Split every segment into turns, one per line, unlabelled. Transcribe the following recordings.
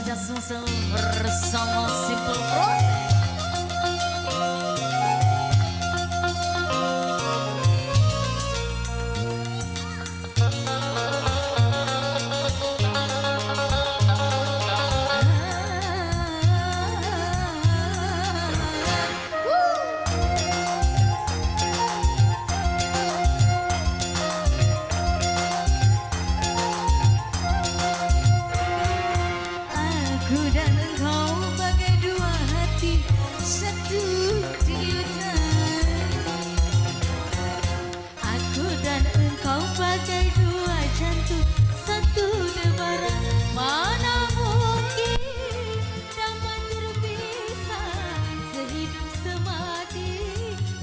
Raja Sungsel bersama Simple Project.
Aku dan engkau bagai dua hati, satu tiutan. Aku dan engkau bagai dua jantung, satu debaran. Mana mungkin dapat terpisah, sehidup semati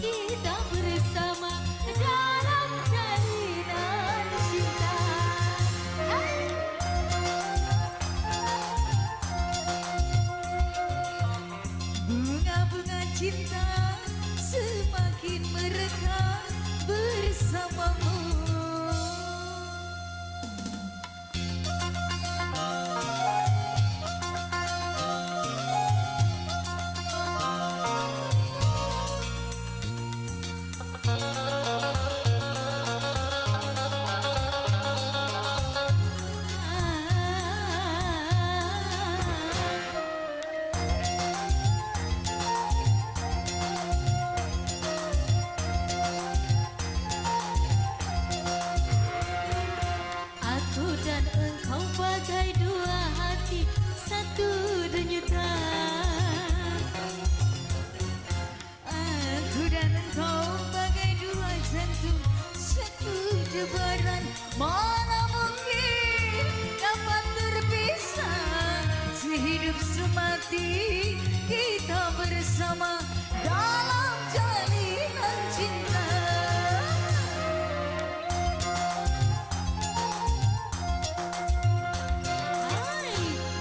kita bersama dalam jalinan cinta. Bunga-bunga cinta semakin merekah bersamamu. Aku dan engkau bagai dua hati, satu denyutan. Aku dan engkau bagai dua jantung, satu debaran. Mana mungkin dapat terpisah, sehidup semati kita bersama dalam jalinan cinta.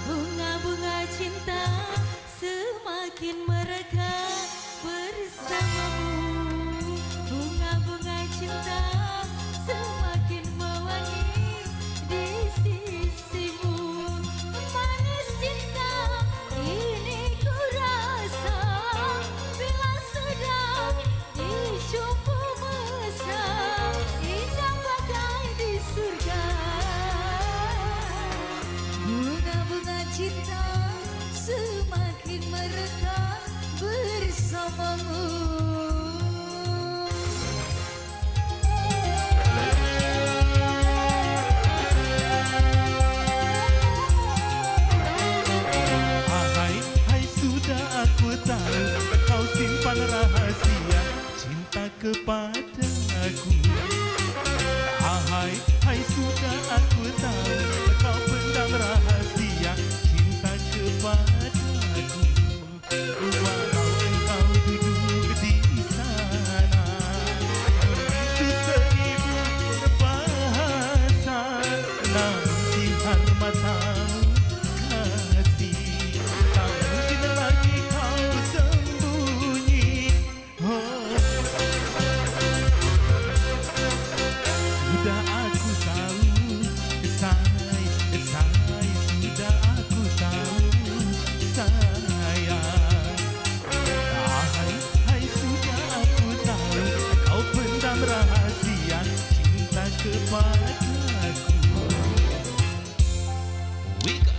Bunga-bunga cinta semakin merekah bersamamu. Bunga-bunga cinta semakin mewangi di sisimu. Manis cinta ini ku rasa bila sedang dijumpa mesra, indah bagai di surga. Bunga-bunga cinta semakin merekah bersamamu.
Hai, hai sudah aku tahu kau simpan rahasia cinta kepada aku. Hai, hai sudah aku tahu kau pendam rahasia cinta kepada aku. Walau engkau duduk di sana, itu seribu bahasa, namun sinar matamu kasih, tak mungkin lagi kau sembunyi. Oh, sudah aku tahu, say, sudah aku tahu, sayang. Hai, hai sudah aku tahu kau pendam rahasia cinta kepada aku. Wika.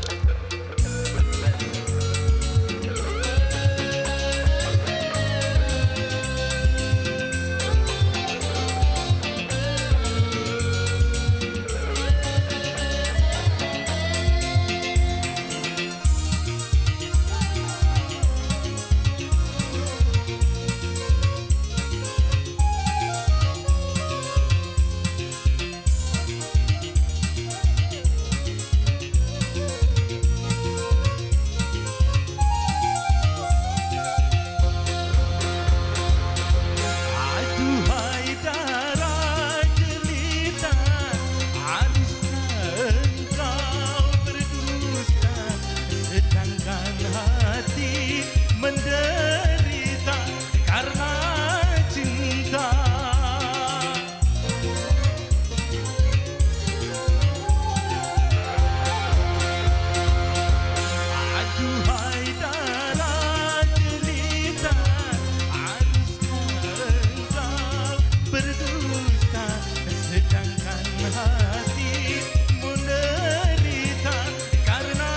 berdusta, sedangkan hati menderita karena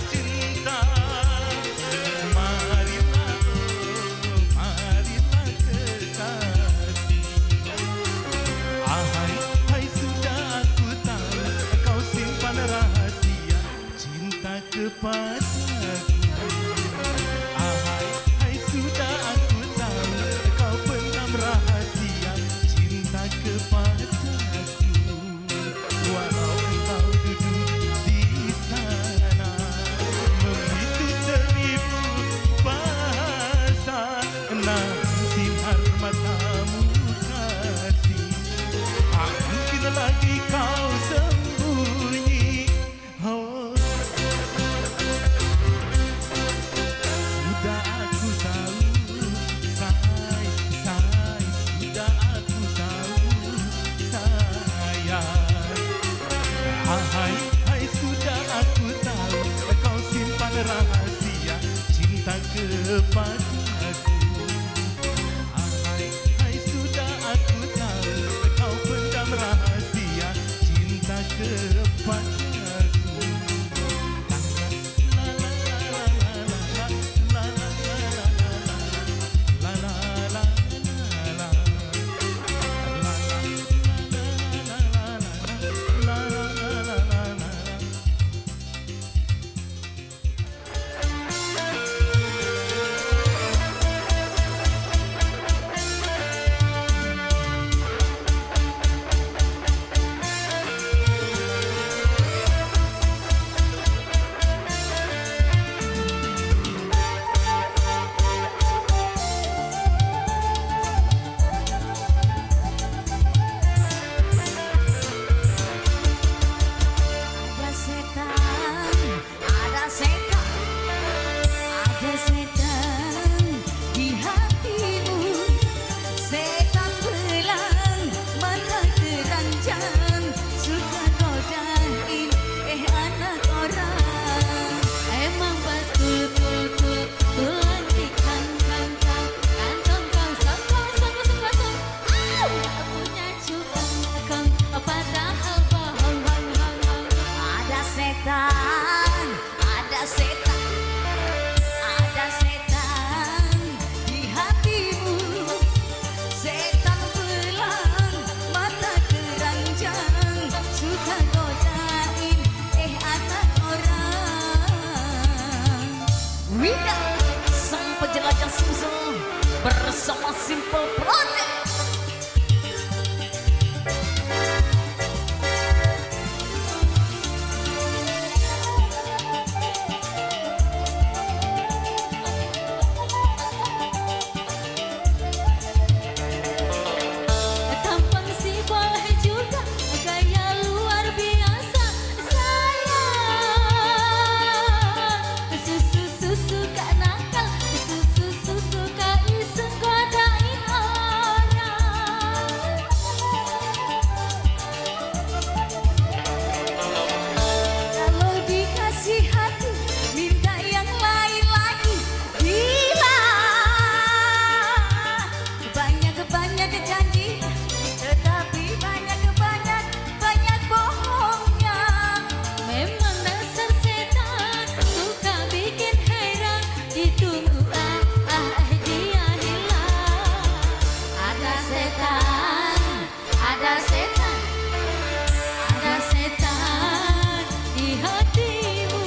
cinta. Marilah, oh, marilah kekasih. Hai sudah aku tahu kau simpan rahasia cinta kepadaku. Hai sudah aku tahu kau pendam rahasia cinta kepadaku. Walau kau duduk di sana membisu seribu bahasa, nanti matamu kasih mungkin lagi kau sembunyi. Oh, sudah aku tahu, sudah aku tahu, sayang. Hai sudah aku tahu kau simpan rahasia cinta kepadaku. Hai sudah aku tahu kau pendam rahasia cinta kepadaku.
Sang penjelajah Sumsel bersama Simple Project.
Tampang si boleh juga gaya luar biasa sayang. Susu gak nakal, susu gak iseng godain orang. Kalau dikasih hati minta yang lain lagi. Gila, banyak janji tetapi banyak bohongnya. Memang dasar setan suka bikin heran. Ditunggu dia hilang. Ada setan di hatimu.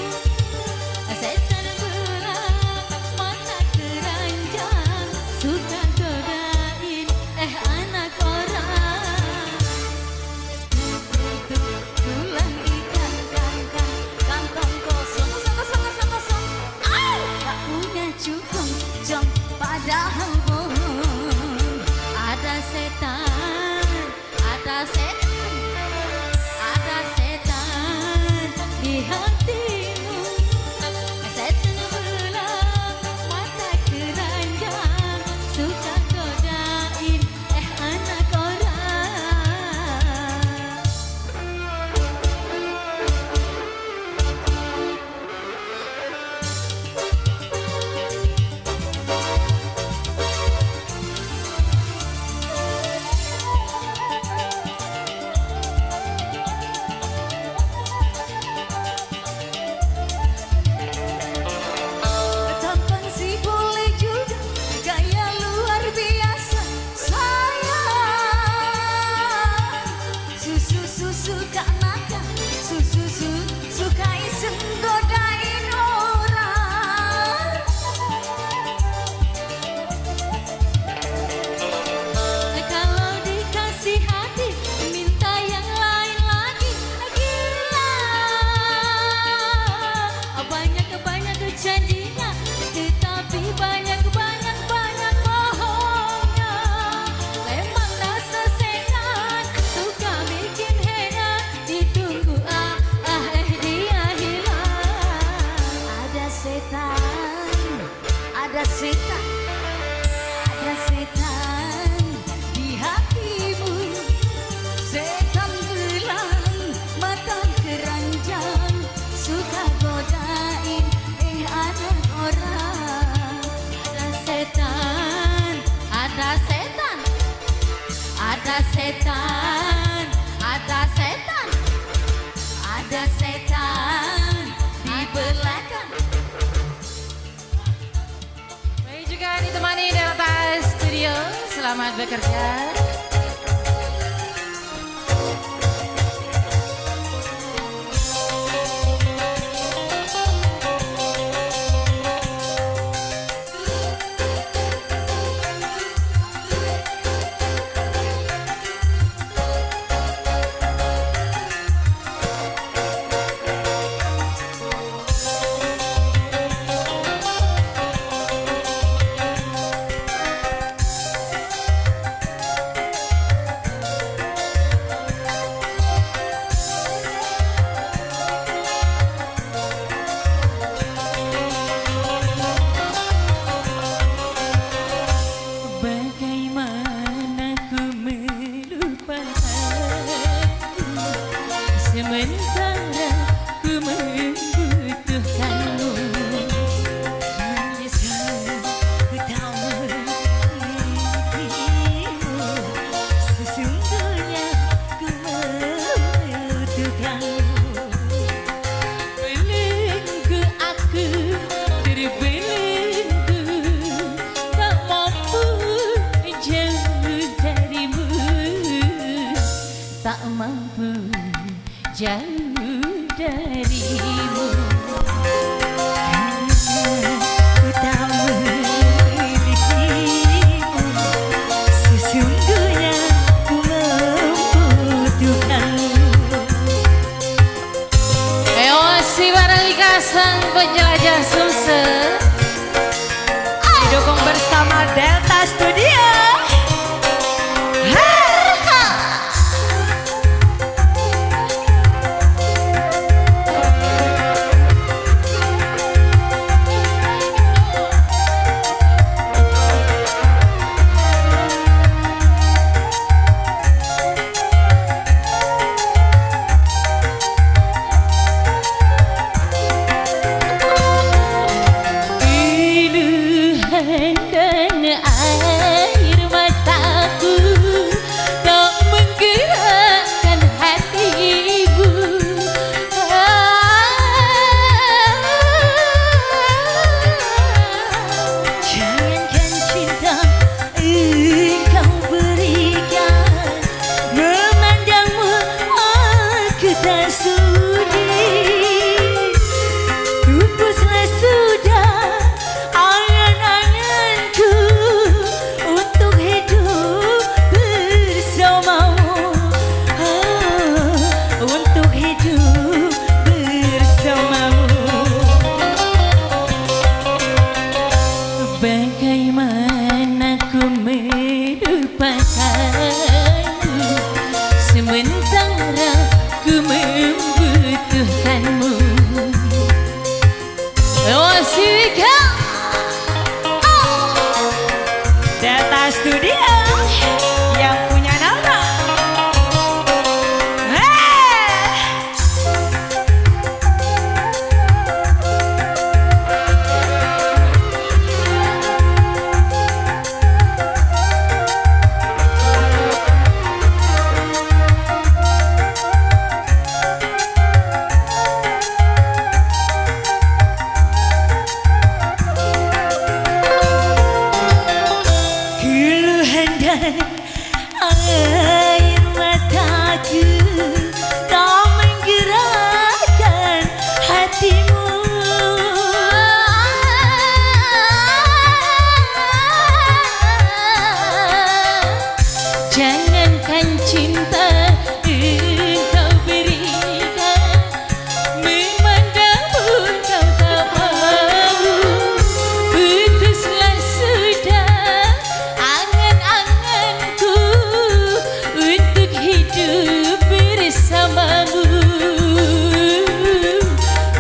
Setan gelap mata keranjang suka godain anak orang. Tulang ikan kantong kosong. Gak punya cukup jam padahal bohong. Ada setan setan, ada setan, ada setan di belakang.
Baik juga ditemani Delta Studio. Selamat bekerja.
Bagaimana ku melupakanmu sementara ku membutuhkanmu. Menyesal ku tak memilikimu, sesungguhnya ku membutuhkanmu. Belenggu aku terbelenggu, tak mampu jauh darimu, tak mampu jauh darimu. Karena ku tak memilikimu, sesungguhnya ku membutuhkanmu.
Ayo si barang Sang penjelajah Sumsel.
Didukung bersama Delta Studio. Piluhan dan air mataku tak menggerakkan hatimu. Jangankan cinta engkau berikan, memandangmu aku tak sudi. Pupuslah sudah angan-anganku untuk hidup bersamamu, untuk hidup bersamamu. Bagaimana ku melupakanmu sementara ku membutuhkanmu. Wasika Delta Studio yang punya nama. Keluhan dan air mataku tak menggerakkan hatimu. Jangankan cinta engkau berikan, memandangmu kau tak mau. Putuslah sudah angan-anganku untuk hidup bersamamu,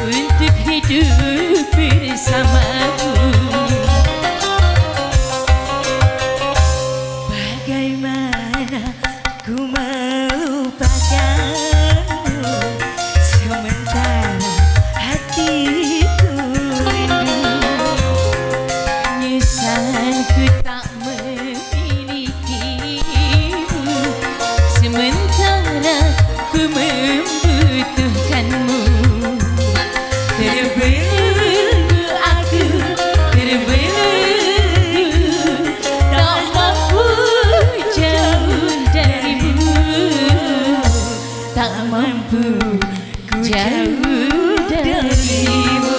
untuk hidup bersamamu. Bagaimana ku mau
jauh darimu.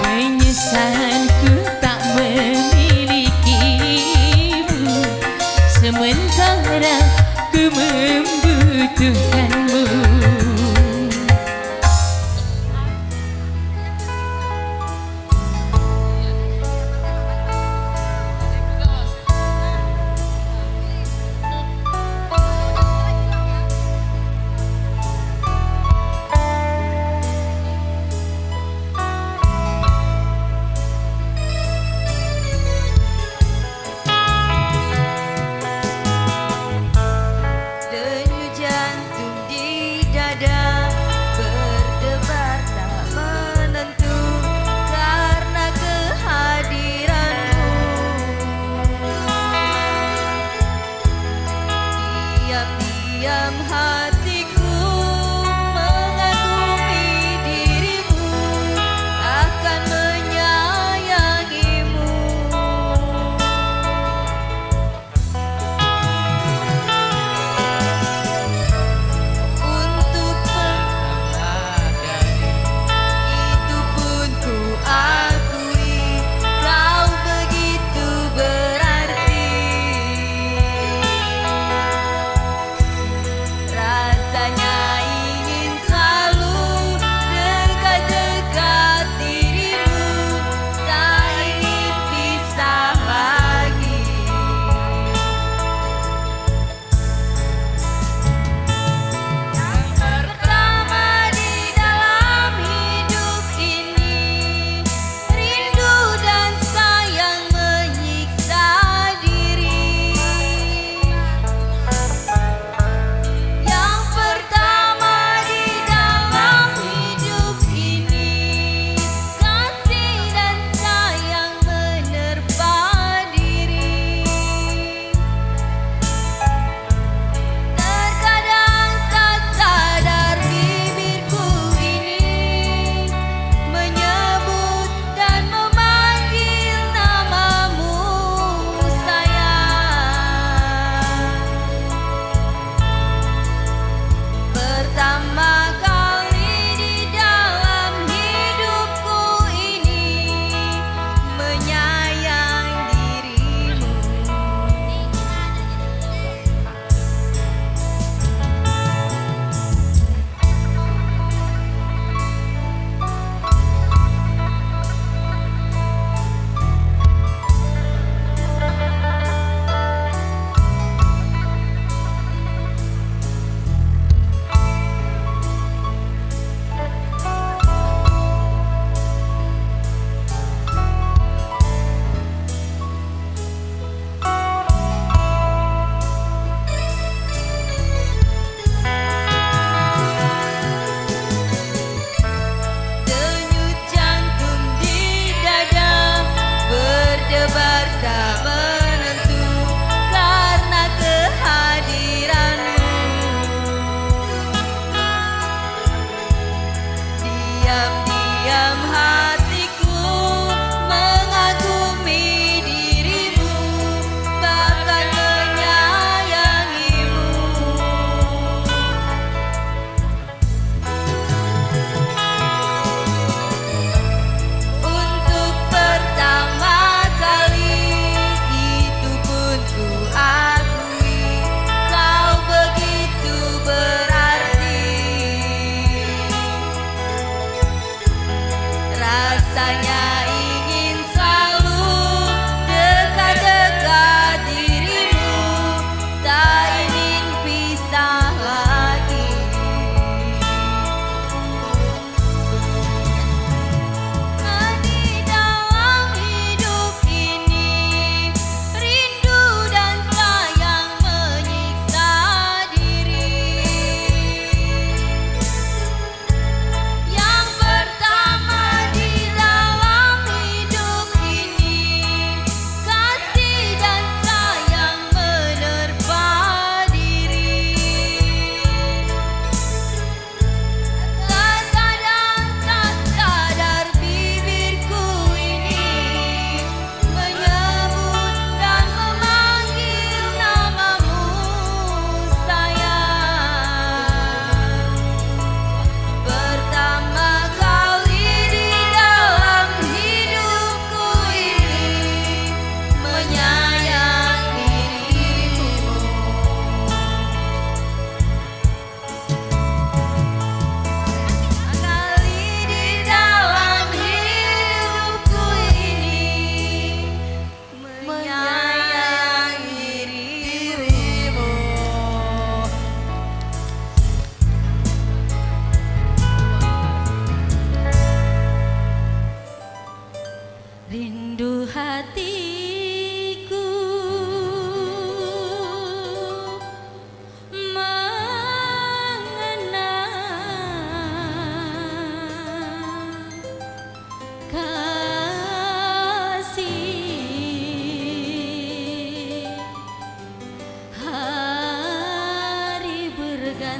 Menyesalku tak memilikimu, sementara ku membutuhkanmu.
Denyut jantung di dada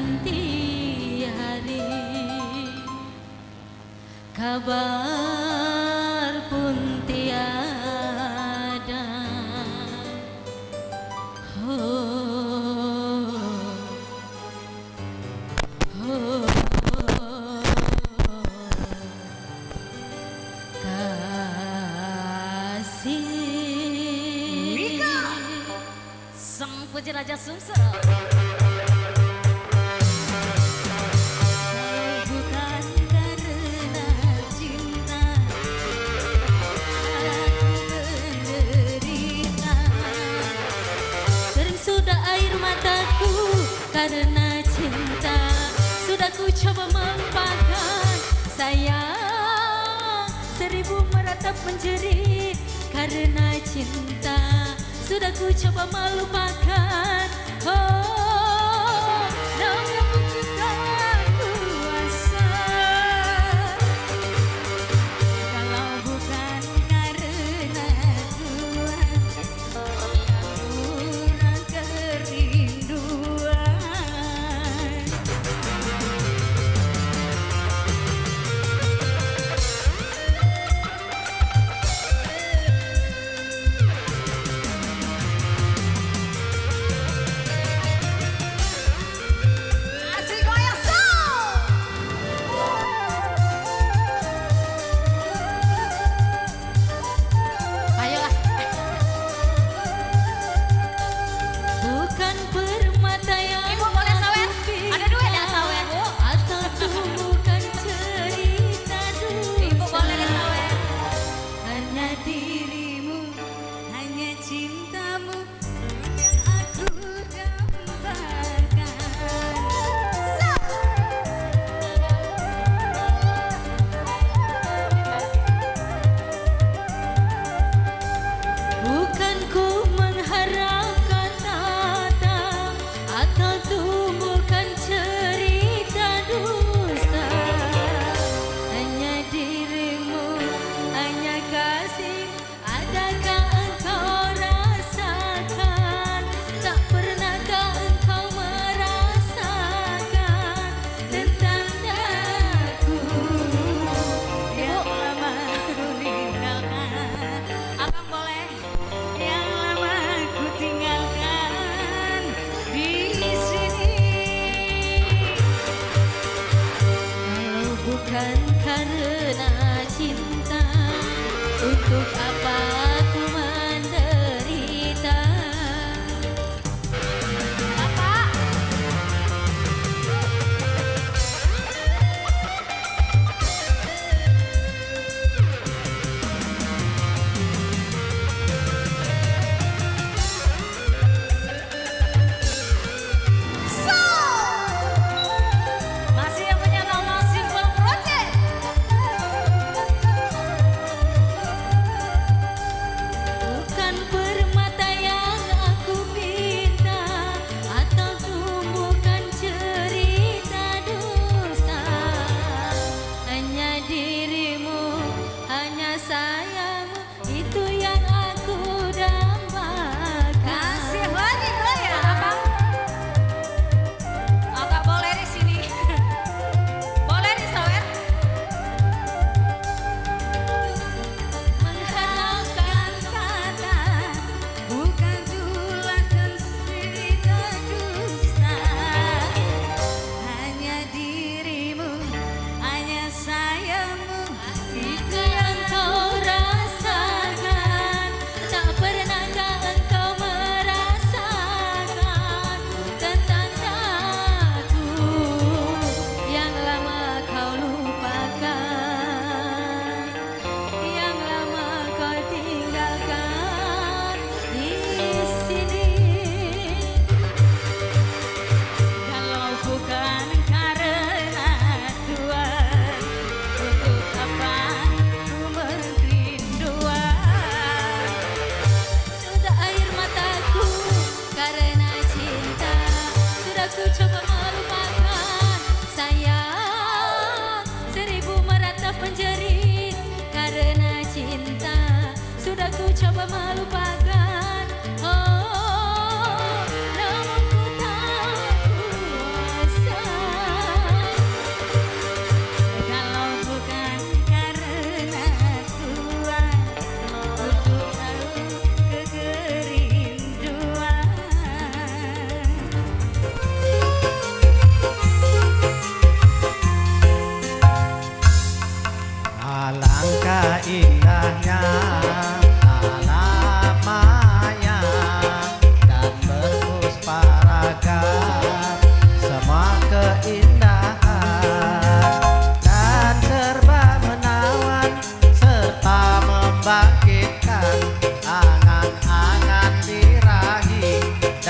berganti hari, kabar pun tiada. Oh, oh, kasih.
Sang puji Raja Sumsel.
Bukan karena cinta aku menderita. Sering sudah air mataku karena cinta. Sudah ku coba melupakan sayang. 1000 meratap menjerit karena cinta. Sudah ku coba melupakan. Oh, namun ku tak kuasa. Kalau bukan karena Tuhan yang murah kerinduan.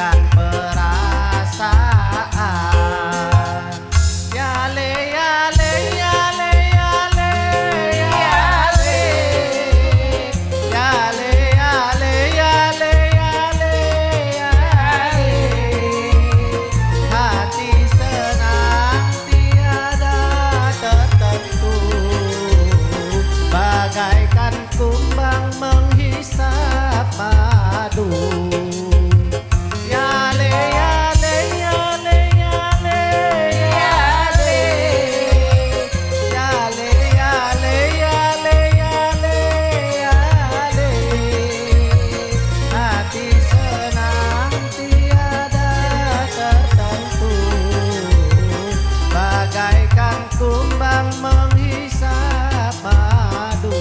dan perasaan. Yale yale yale yale yale yale yale yale yale yale. Hati senang tiada tertentu, bagaikan kumbang menghisap madu. Yale yale yale yale yale yale yale yale yale yale. Hati senang tiada tertentu, bagaikan kumbang menghisap madu.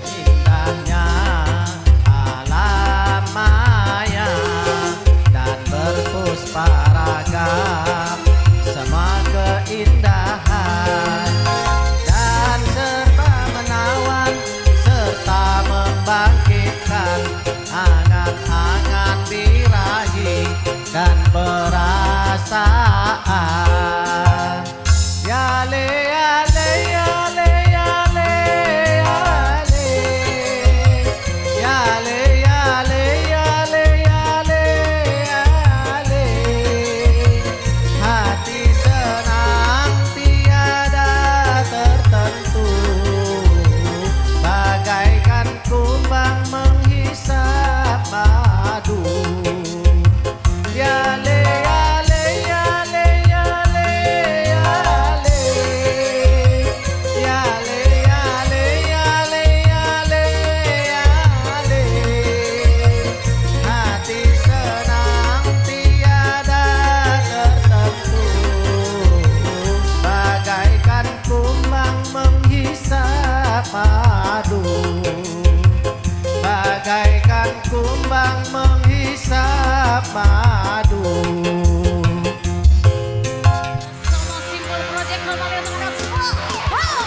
Indahnya alam maya dan berpuspa ragam, semua keindahan dan serba menawan serta membangkitkan angan-angan birahi dan perasaan. Yale yale yale yale yale yale yale yale yale yale. Hati senang tiada tertentu, bagaikan kumbang menghisap madu. Yale yale yale yale yale yale yale yale yale yale. Hati senang tiada tertentu, bagaikan kumbang menghisap madu, bagaikan kumbang menghisap madu.
Sono Simpul Project kembali untuk Anda semua. Wow.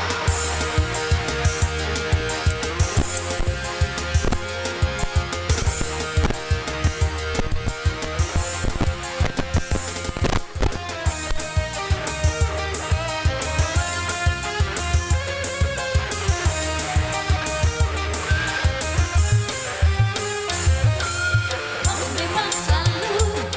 Memang selalu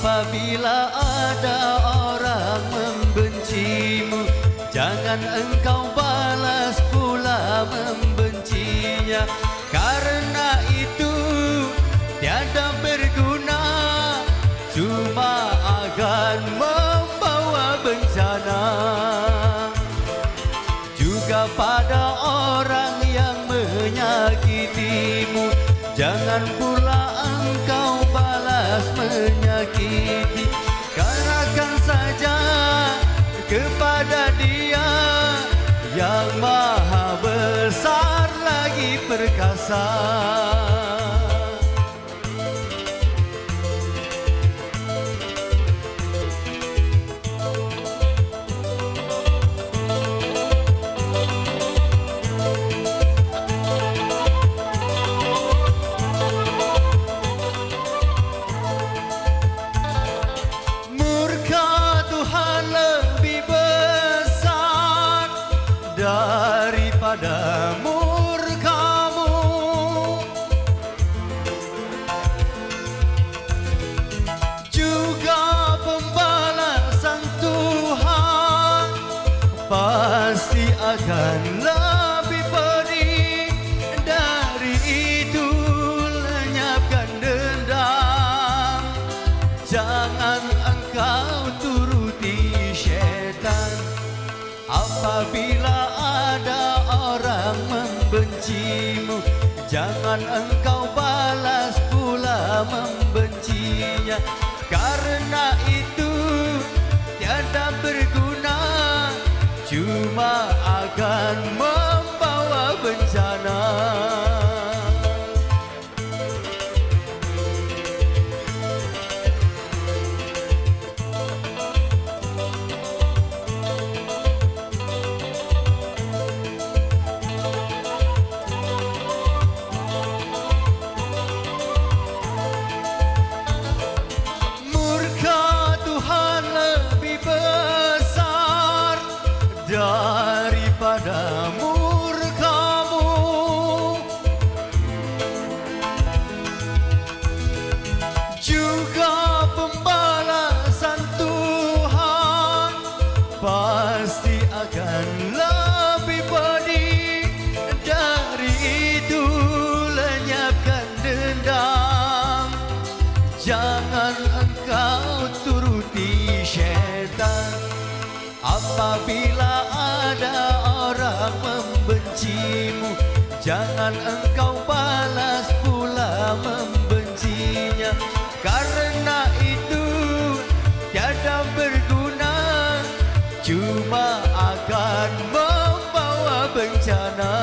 Apabila ada orang membencimu, jangan engkau balas pula membencinya. Karena itu tiada berguna, cuma akan membawa bencana. Juga pada orang yang menyakitimu, jangan pula engkau balas menyakiti. Katakan saja kepada Dia yang maha besar lagi perkasa. Daripada murkamu, juga pembalasan Tuhan pasti akan lebih pedih. Dari itu lenyapkan dendam, jangan engkau turuti syaitan. Apabila ada orang membencimu, jangan engkau balas pula membencinya. Karena itu tiada berguna, cuma akan membawa bencana. Daripada murkamu, juga pembalasan Tuhan pasti akan lebih pedih. Dari itu lenyapkan dendam, jangan engkau turuti syaitan. Apabila ada orang membencimu, jangan engkau balas pula membencinya. Karena itu tiada berguna, cuma akan membawa bencana.